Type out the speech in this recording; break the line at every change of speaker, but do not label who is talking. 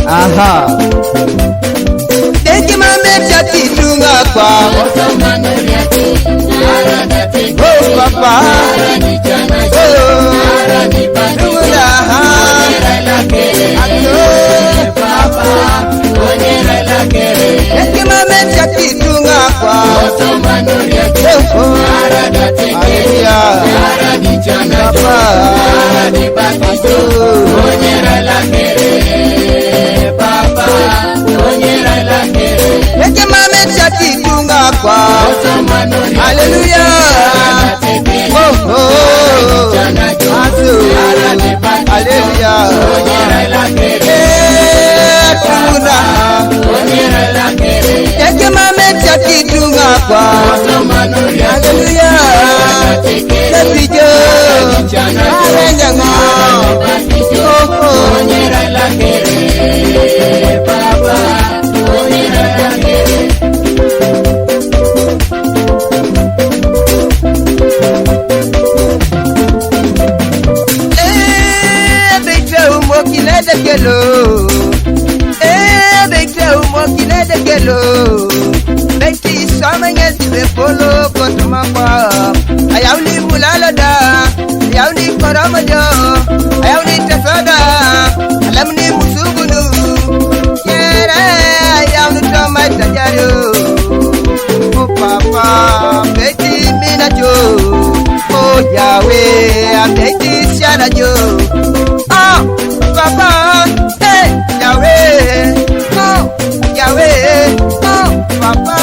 Aha. Teki mamecha titunga kwa. Oh papa. Hallelujah. Oh oh. Hallelujah. Yeke mame chati tunga kwa. Hallelujah. Lepijo. Arenga. Oh oh. Beti samanya zibe polo kotuma kwa. Ayauni mulala da, ayauni koramajo, ayauni tafada, alamni musugunu. Yere ayauni tomata jaro. Oh papa, beti minajo. Oh Yahweh, beti sharajo. Ah papa, hey Yahweh. Oh Yahweh, oh papa.